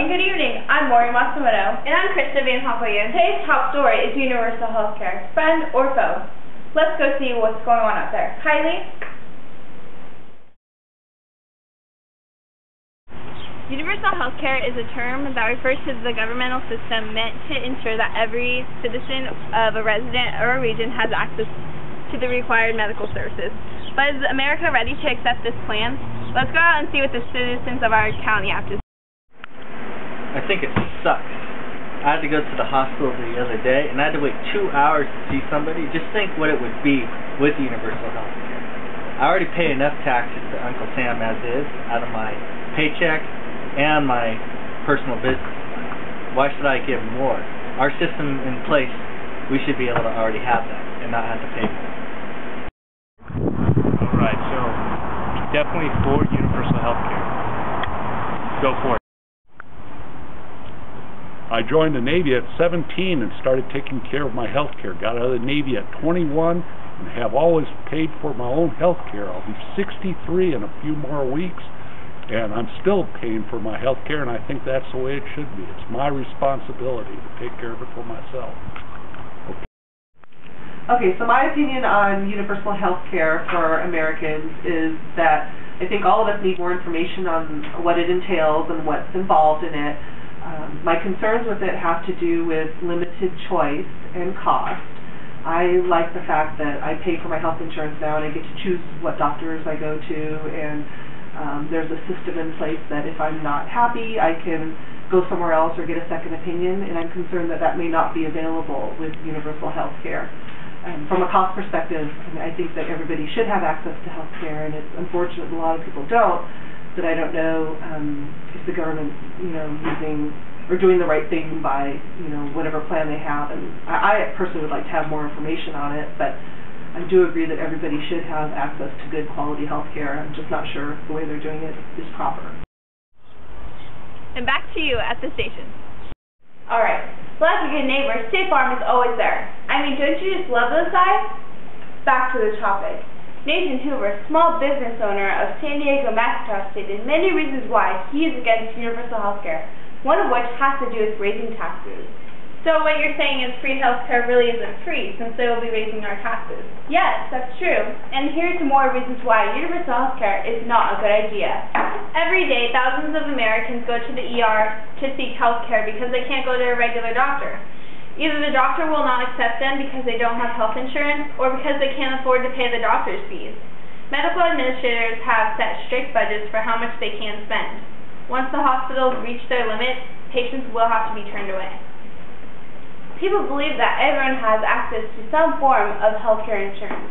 And good evening, I'm Maury Matsumoto. And I'm Krista Van Hoppelyan. Today's top story is universal health care, friend or foe. Let's go see what's going on out there. Kylie? Universal health care is a term that refers to the governmental system meant to ensure that every citizen of a resident or a region has access to the required medical services. But is America ready to accept this plan? Let's go out and see what the citizens of our county have to say. I think it sucks. I had to go to the hospital the other day, and I had to wait 2 hours to see somebody. Just think what it would be with universal health care. I already pay enough taxes to Uncle Sam as is, out of my paycheck and my personal business. Why should I give more? Our system in place, we should be able to already have that and not have to pay more. Alright, so definitely for universal health care. Go for it. I joined the Navy at 17 and started taking care of my health care. Got out of the Navy at 21 and have always paid for my own health care. I'll be 63 in a few more weeks, and I'm still paying for my health care, and I think that's the way it should be. It's my responsibility to take care of it for myself. Okay, so my opinion on universal health care for Americans is that I think all of us need more information on what it entails and what's involved in it. My concerns with it have to do with limited choice and cost. I like the fact that I pay for my health insurance now and I get to choose what doctors I go to, and there's a system in place that if I'm not happy, I can go somewhere else or get a second opinion, and I'm concerned that that may not be available with universal health care. From a cost perspective, I think that everybody should have access to health care, and it's unfortunate a lot of people don't. But I don't know if the government's, using or doing the right thing by, whatever plan they have. And I personally would like to have more information on it, but I do agree that everybody should have access to good quality health care. I'm just not sure the way they're doing it is proper. And back to you at the station. Alright, like a good neighbor, State Farm is always there. I mean, don't you just love those guys? Back to the topic. Nathan Hoover, small business owner of San Diego, McIntosh, stated many reasons why he is against universal health care, one of which has to do with raising taxes. So what you're saying is free health care really isn't free, since they will be raising our taxes? Yes, that's true. And here's some more reasons why universal health care is not a good idea. Every day, thousands of Americans go to the ER to seek health care because they can't go to a regular doctor. Either the doctor will not accept them because they don't have health insurance, or because they can't afford to pay the doctor's fees. Medical administrators have set strict budgets for how much they can spend. Once the hospitals reach their limit, patients will have to be turned away. People believe that everyone has access to some form of health care insurance.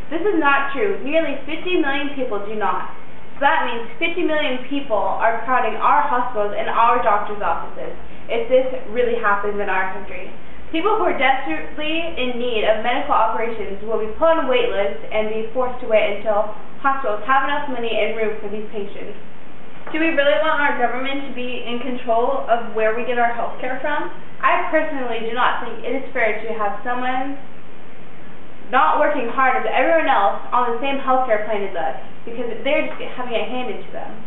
This is not true. Nearly 50 million people do not. So that means 50 million people are crowding our hospitals and our doctors' offices if this really happens in our country. People who are desperately in need of medical operations will be put on a wait list and be forced to wait until hospitals have enough money and room for these patients. Do we really want our government to be in control of where we get our health care from? I personally do not think it is fair to have someone not working hard as everyone else on the same health care plan as us, because they're just having it handed to them.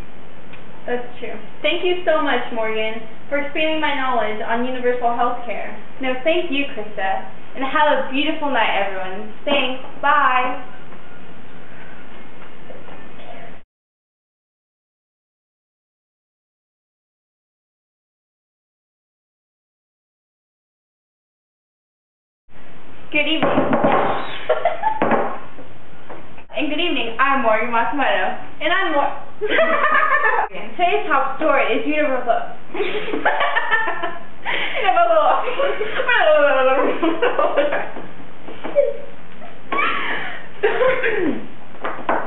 That's true. Thank you so much, Morgan, for expanding my knowledge on universal health care. No, thank you, Krista. And have a beautiful night, everyone. Thanks. Bye. Good evening. And good evening, I'm Morgan Matsumoto. And I'm Today's top story is universal.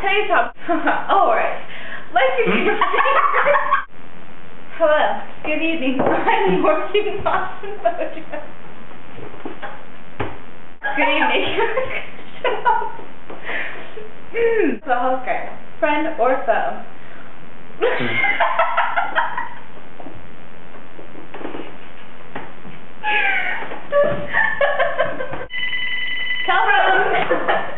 Today's top. Alright. Hello. Good evening. I'm Morgan Matsumoto. Good evening. So healthcare, friend or foe? Tell them.